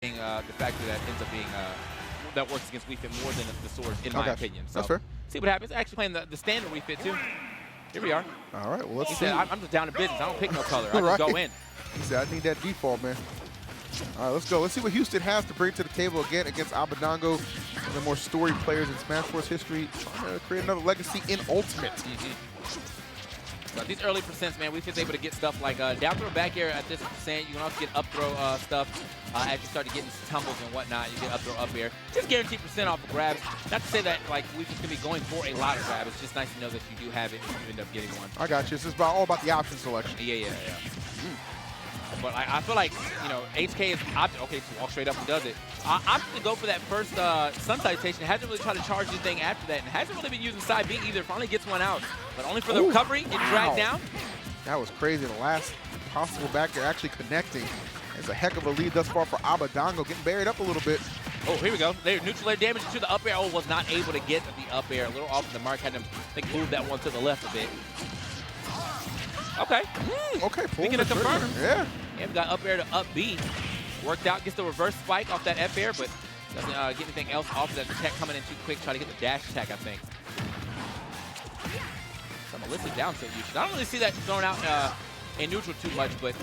the factor that ends up being that works against Wii Fit more than the sword, in my opinion. So that's fair. See what happens. Actually playing the standard Wii Fit too. Here we are. All right, well, let's He see. said, I'm just down to business. I don't pick no color. I just go in. He said, I need that default, man. All right, let's go. Let's see what Houston has to bring to the table again against Abadango, one of the more storied players in Smash Bros. History, trying to create another legacy in Ultimate. So these early percents, man, Wii Fit's able to get stuff like down throw back air at this percent. You can also get up throw stuff as you start to get into tumbles and whatnot. You get up throw up air. Just guaranteed percent off of grabs. Not to say that like Wii Fit's going to be going for a lot of grabs. It's just nice to know that you do have it if you end up getting one. I got you. This is all about the option selection. Yeah. But I feel like, you know, HK is opted. Okay, so walk straight up and does it. Opted to go for that first sun salutation. Hasn't really tried to charge anything after that, and hasn't really been using side B either. Finally gets one out, but only for the recovery. Get dragged down. That was crazy. The last possible back there actually connecting. It's a heck of a lead thus far for Abadango, getting buried up a little bit. Oh, here we go. There, neutral air damage to the up air. Oh, was not able to get the up air. A little off the mark. Had him, I think, move that one to the left a bit. Okay. Okay, speaking of confirm. Yeah, we got up air to up B. Worked out, gets the reverse spike off that F air, but doesn't get anything else off of that. Tech coming in too quick, try to get the dash attack, I think. Some illicit down tilt usage. I don't really see that thrown out in neutral too much, but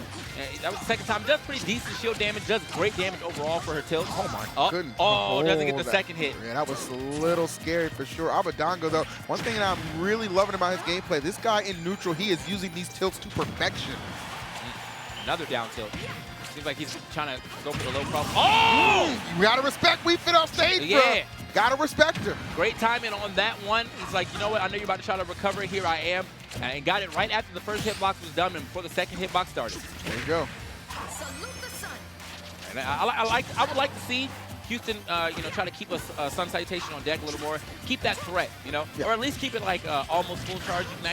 that was the second time. Does pretty decent shield damage, does great damage overall for her tilt. Oh my goodness. Oh, doesn't get the second hit. Yeah, that was a little scary for sure. Abadango, though, one thing that I'm really loving about his gameplay, this guy in neutral, he is using these tilts to perfection. Another down tilt. Seems like he's trying to go for the low problem. Oh! You gotta respect Wii Fit off stage, bro. Gotta respect him. Great timing on that one. He's like, you know what? I know you're about to try to recover. Here I am. And got it right after the first hitbox was done and before the second hitbox started. There you go. And I would like to see Houston, you know, try to keep a sun salutation on deck a little more. Keep that threat, you know, or at least keep it like almost full charge. You can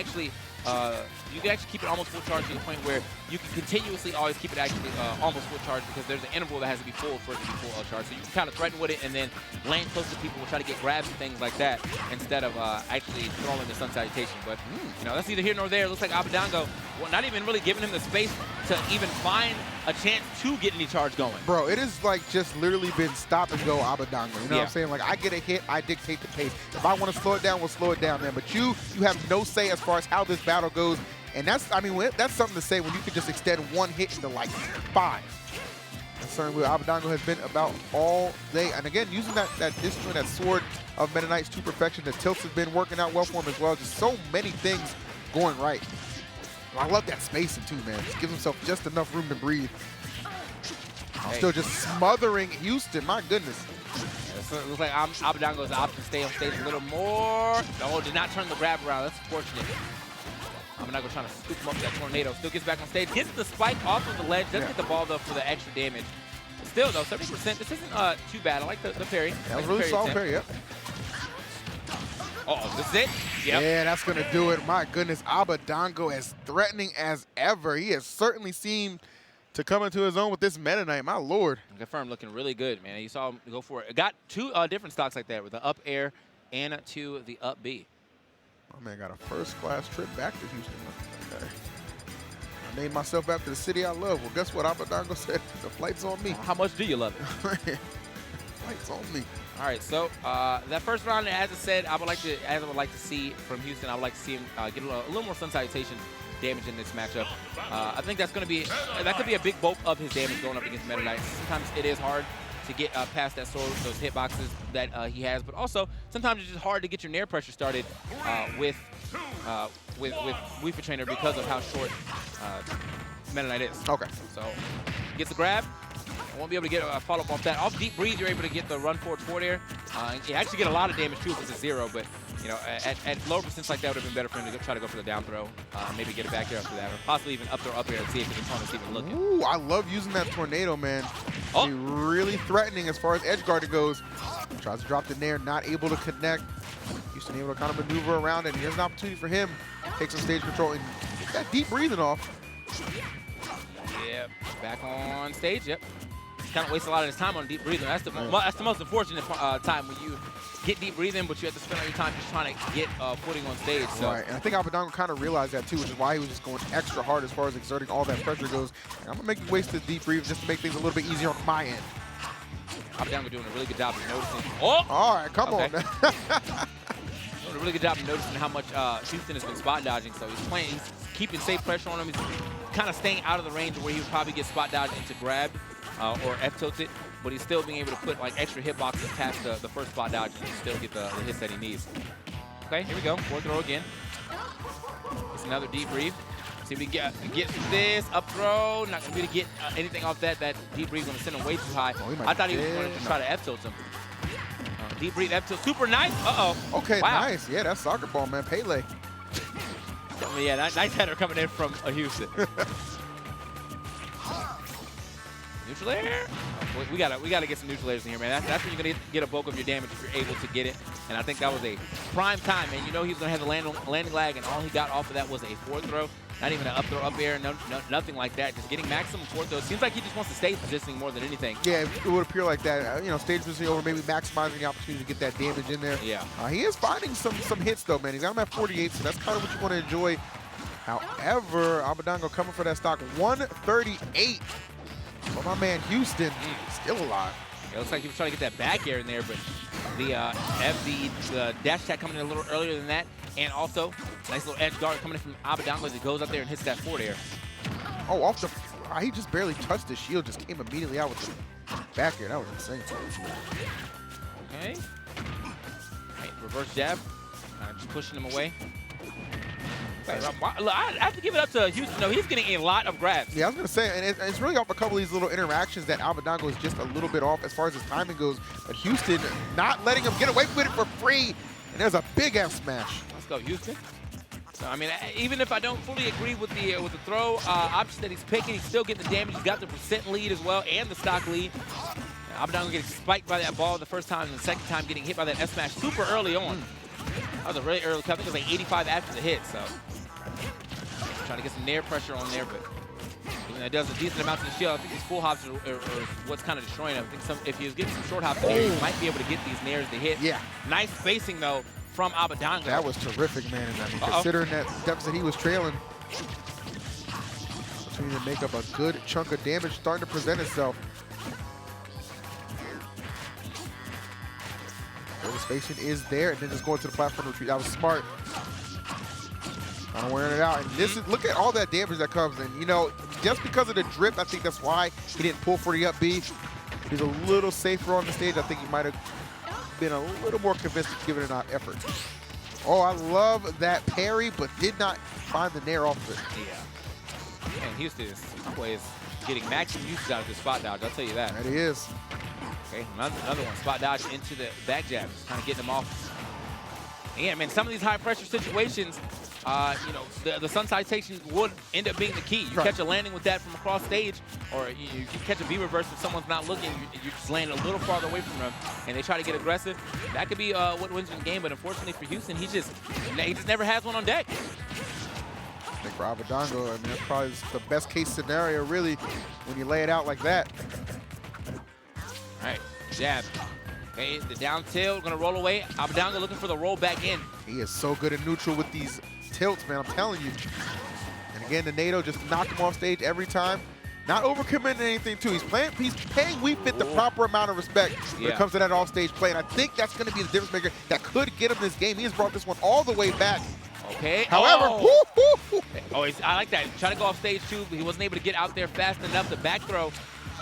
actually keep it almost full charge to the point where you can continuously always keep it actually almost full charge because there's an interval that has to be full for it to be full charge. So you can kind of threaten with it and then land close to people and try to get grabs and things like that instead of actually throwing the sun salutation. But, you know, that's neither here nor there. It looks like Abadango, not even really giving him the space to even find a chance to get any charge going. Bro, it is like just literally been stop and go Abadango. You know what I'm saying? Like, I get a hit, I dictate the pace. If I want to slow it down, we'll slow it down, man. But you have no say as far as how this battle goes. And that's, I mean, that's something to say when you can just extend one hit into like 5. That's certainly what Abadango has been about all day. And again, using that discipline, that sword of Meta Knights to perfection. The tilts have been working out well for him as well. Just so many things going right. I love that spacing too, man. Just gives himself just enough room to breathe. Still just smothering Houston, my goodness. So it looks like Abadango's option to stay on stage a little more. Oh, did not turn the grab around. That's fortunate. Abadango trying to scoop him up that tornado. Still gets back on stage. Gets the spike off of the ledge. Doesn't get the ball, though, for the extra damage. But still, though, 70%. This isn't too bad. I like the parry. That was really solid parry, yep. Uh-oh, this is it? Yep. Yeah, that's going to do it. My goodness, Abadango as threatening as ever. He has certainly seemed to come into his own with this Meta Knight. My lord. Confirmed, looking really good, man. You saw him go for it. Got 2 different stocks like that with the up air and to the up B. My man got a first-class trip back to Houston. Okay. I named myself after the city I love. Well, guess what? Abadango said, the flight's on me. How much do you love it? Flight's on me. All right, so that first round, as I said, I would like to see from Houston. I would like to see him get a little more sun salutation damage in this matchup. I think that could be a big bulk of his damage going up against Meta Knights. Sometimes it is hard to get past that sword, those hitboxes that he has, but also sometimes it's just hard to get your nair pressure started with Wii Fit Trainer because of how short Meta Knight is. Okay. So gets the grab. I won't be able to get a follow-up off that. Off deep breathe, you're able to get the run forward air. You actually get a lot of damage too because it's 0, but you know, at lower percents like that would have been better for him to try to go for the down throw, maybe get it back here after that, or possibly even up throw up air and see if his opponent's even looking. Ooh, I love using that tornado, man. Oh. He's really threatening as far as edge guarding goes. Tries to drop the nair, not able to connect. Houston able to kind of maneuver around it, and here's an opportunity for him. Take some stage control and get that deep breathing off. Yep, back on stage, yep. Kind of wastes a lot of his time on deep breathing. That's the most unfortunate time when you get deep breathing, but you have to spend all your time just trying to get footing on stage. So. Right, and I think Abadango kind of realized that too, which is why he was just going extra hard as far as exerting all that pressure goes. And I'm going to make you waste the deep breathing just to make things a little bit easier on my end. Abadango doing a really good job of noticing. Oh! All right, come on. Doing a really good job of noticing how much Houston has been spot dodging. So he's keeping safe pressure on him. He's kind of staying out of the range where he would probably get spot dodged into grabbed or F-tilted. But he's still being able to put like extra hitboxes past the first spot dodge and still get the hits that he needs. Okay, here we go. Forward throw again. It's another deep breathe. See if we get this up throw. Not gonna be able to get anything off that. That deep breathe gonna send him way too high. Oh, I thought he was going to try to F-tilt him. Deep breathe F-tilt, super nice. Uh-oh. Okay, wow. nice. Yeah, that's soccer ball, man. Pele. I mean, yeah, nice header coming in from Houston. Neutral air. Oh, we gotta get some neutral airs in here, man. That's where you're gonna get a bulk of your damage if you're able to get it. And I think that was a prime time, man. You know he's gonna have the landing lag, and all he got off of that was a forward throw. Not even an up throw, up air, nothing like that. Just getting maximum forward throw. Seems like he just wants to stay positioning more than anything. Yeah, it would appear like that. You know, stage positioning over, maybe maximizing the opportunity to get that damage in there. Yeah. He is finding some hits though, man. He's got him at 48, so that's kind of what you want to enjoy. However, Abadango coming for that stock 138. But my man Houston still alive. It looks like he was trying to get that back air in there, but the dash attack coming in a little earlier than that. And also, nice little edge guard coming in from Abadango as he goes up there and hits that forward air. Oh, off the... he just barely touched the shield, just came immediately out with the back air. That was insane. Okay. Right, reverse jab. Just pushing him away. I have to give it up to Houston, though. He's getting a lot of grabs. Yeah, I was going to say, and it's really off a couple of these little interactions that Abadango is just a little bit off as far as his timing goes. But Houston not letting him get away with it for free. And there's a big F smash. Let's go, Houston. So, I mean, even if I don't fully agree with the throw option that he's picking, he's still getting the damage. He's got the percent lead as well and the stock lead. Abadango getting spiked by that ball the first time, and the second time getting hit by that F smash super early on. That was a really early cut. I think it was like 85 after the hit, so. Trying to get some nair pressure on there, but it does a decent amount to the shield. I think these full hops are what's kind of destroying him. I think if he was getting some short hops in here, he might be able to get these nairs to hit. Yeah. Nice spacing, though, from Abadango. That was terrific, man. I mean, considering that deficit he was trailing, opportunity to make up a good chunk of damage starting to present itself. The spacing is there, and then just going to the platform retreat. That was smart. I'm wearing it out, and this is, look at all that damage that comes in. You know, just because of the drip, I think that's why he didn't pull for the up B. He's a little safer on the stage. I think he might have been a little more convinced of giving it an effort. Oh, I love that parry, but did not find the nair off of it. Yeah. And Houston is getting maximum usage out of the spot dodge, I'll tell you that. That he is. Okay, another one, spot dodge into the back jab, just kind of getting them off. Yeah, man, some of these high pressure situations, you know, the sun citation would end up being the key. You catch a landing with that from across stage, or you catch a V reverse if someone's not looking, you just land a little farther away from them, and they try to get aggressive. That could be what wins the game, but unfortunately for Houston, he just never has one on deck. I think for Abadango, I mean, that's probably the best case scenario, really, when you lay it out like that. All right, jab. Okay, the down tilt, gonna roll away. Abadango looking for the roll back in. He is so good in neutral with these tilts, man, I'm telling you. And again, the NATO just knocked him off stage every time. Not overcommitting anything, too. He's paying Wii Fit the proper amount of respect when it comes to that off-stage play. And I think that's going to be the difference maker that could get him this game. He has brought this one all the way back. Okay. However, I like that. Trying to go off stage, too, but he wasn't able to get out there fast enough. The back throw.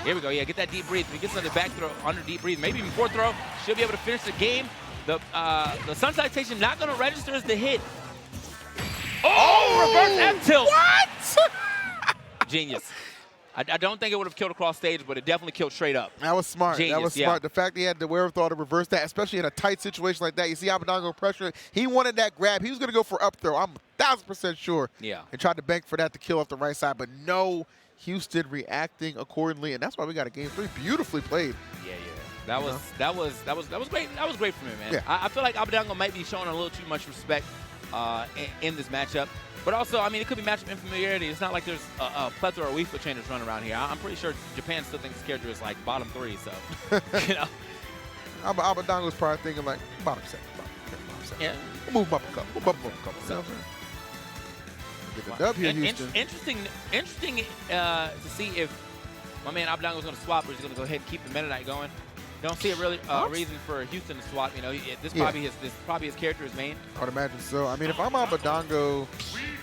Here we go. Yeah, get that deep breathe. If he gets another back throw, under deep breathe, maybe even fourth throw, should be able to finish the game. The sun citation not going to register as the hit. Oh, reverse F-tilt. What? Genius. I don't think it would have killed across stage, but it definitely killed straight up. That was smart. Genius, that was smart. The fact he had the wherewithal to reverse that, especially in a tight situation like that. You see Abadango pressure. He wanted that grab. He was going to go for up throw. I'm 1,000% sure. Yeah. And tried to bank for that to kill off the right side, but no, Houston reacting accordingly, and that's why we got a game 3. Beautifully played. Yeah. That was great. That was great for me, man. Yeah. I feel like Abadango might be showing a little too much respect in this matchup. But also, I mean, it could be matchup unfamiliarity. It's not like there's a plethora of Wii Fit trainers running around here. I'm pretty sure Japan still thinks this character is like bottom 3, so, you know. Abadango's probably thinking like bottom 7. Yeah. We'll move up a couple. So, get the W here, Houston. Interesting to see if my man Abadango's going to swap or he's going to go ahead and keep the Meta Knight going. Don't see a really reason for Houston to swap. You know, this probably his character is main. I would imagine so. I mean, if I'm Abadango,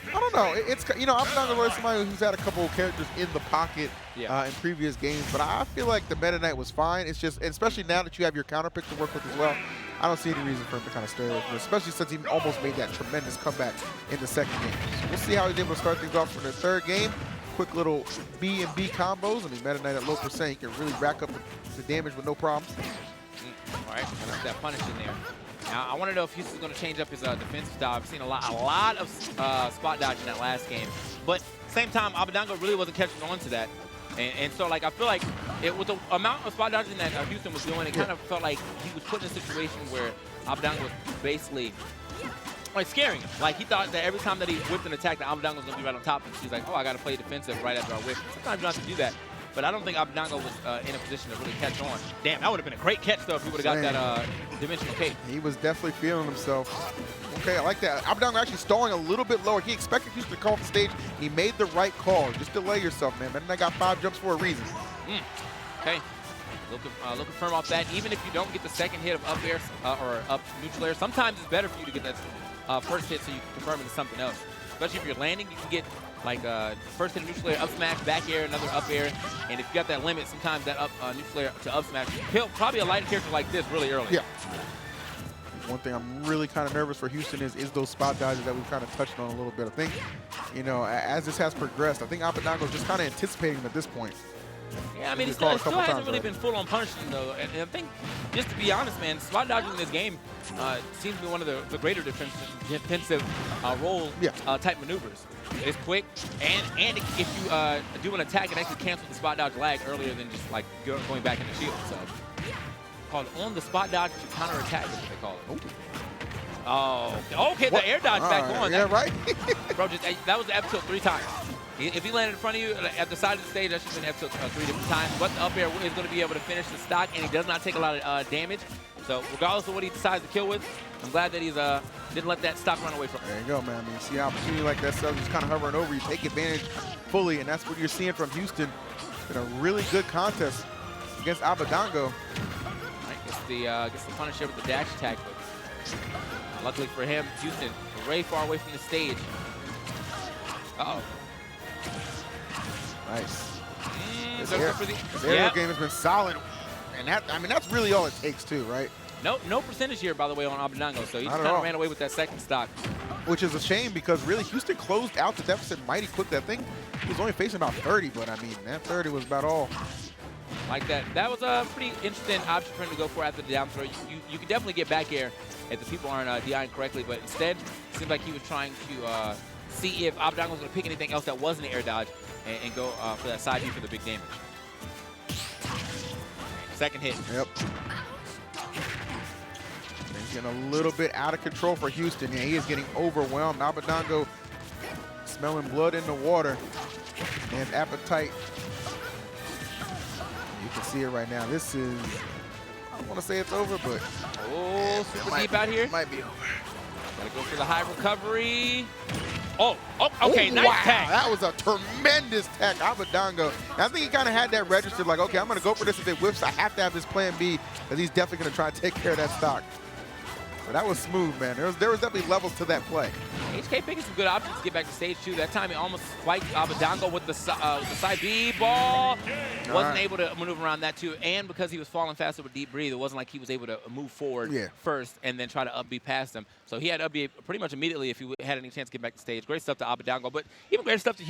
I don't know. It's, you know, Abadango is somebody who's had a couple of characters in the pocket in previous games, but I feel like the Meta Knight was fine. It's just, especially now that you have your counter pick to work with as well, I don't see any reason for him to kind of stay away from it, especially since he almost made that tremendous comeback in the second game. So we'll see how he's able to start things off for the third game. Quick little B and B combos. I mean, Meta Knight at low percent, he can really rack up the damage with no problems. All right, that's that punish in there. Now, I want to know if Houston's going to change up his defensive style. I've seen a lot of spot dodge in that last game. But same time, Abadango really wasn't catching on to that. And so, like, I feel like with the amount of spot dodging that Houston was doing, it kind of felt like he was put in a situation where Abadango was basically like scaring him. Like, he thought that every time that he whipped an attack, that Abadango was going to be right on top of him. He's like, oh, I got to play defensive right after I whip. Sometimes you don't have to do that. But I don't think Abadango was in a position to really catch on. Damn, that would have been a great catch, though, if he would have got that dimensional cape. He was definitely feeling himself. Okay, I like that. Abadango actually stalling a little bit lower. He expected Houston to come off the stage. He made the right call. Just delay yourself, man. And I got 5 jumps for a reason. Okay. Looking firm off that. Even if you don't get the second hit of up air or up neutral air, sometimes it's better for you to get that first hit so you can confirm into something else. Especially if you're landing, you can get like first hit of neutral air, up smash, back air, another up air. And if you got that limit, sometimes that up neutral air to up smash, probably a lighter character like this really early. Yeah. One thing I'm really kind of nervous for Houston is those spot dodges that we've kind of touched on a little bit. I think, you know, as this has progressed, I think Abadango's just kind of anticipating at this point. Yeah, I mean, it still hasn't really been full-on punishing, though. And I think, just to be honest, man, spot dodging in this game seems to be one of the greater defensive role type maneuvers. It's quick, and if you do an attack, it actually cancels the spot dodge lag earlier than just like going back in the shield. So, called on the spot dodge to counter attack is what they call it. Oh, okay, the air dodge back on. Yeah, right. Bro, that was the F tilt 3 times. If he landed in front of you at the side of the stage, that should have been F tilt 3 different times. But the up air is going to be able to finish the stock, and he does not take a lot of damage. So regardless of what he decides to kill with, I'm glad that he's didn't let that stock run away from him. There you go, man. I mean, you see an opportunity like that stuff just kind of hovering over you, take advantage fully, and that's what you're seeing from Houston in a really good contest against Abadango. Gets the Punisher with the dash attack, but luckily for him, Houston way far away from the stage. Uh-oh. Nice. This air game has been solid, and that's really all it takes too, right? No percentage here, by the way, on Abadango, so he just kind of ran away with that second stock. Which is a shame because really Houston closed out the deficit mighty quick. That thing, he was only facing about 30, but I mean, that 30 was about all. Like that. That was a pretty interesting option for him to go for after the down throw. You can definitely get back air if the people aren't DIing correctly, but instead, it seemed like he was trying to see if Abadango was going to pick anything else that wasn't an air dodge and go for that side B for the big damage. Second hit. Yep. Things getting a little bit out of control for Houston. Yeah, he is getting overwhelmed. Abadango smelling blood in the water and appetite. You can see it right now. This is, I don't want to say it's over, but super deep out here. It might be over. Gotta go for the high recovery. Okay, nice tag. That was a tremendous tag, Abadango. I think he kind of had that registered, like, okay, I'm going to go for this if it whips. I have to have this plan B, because he's definitely going to try to take care of that stock. But that was smooth, man. There was definitely levels to that play. HK picking some good options to get back to stage 2. That time he almost spiked Abadango with the side B ball. Wasn't able to maneuver around that too. And because he was falling faster with deep breathe, it wasn't like he was able to move forward first and then try to up B past him. So he had up B pretty much immediately if he had any chance to get back to stage. Great stuff to Abadango, but even greater stuff to Houston.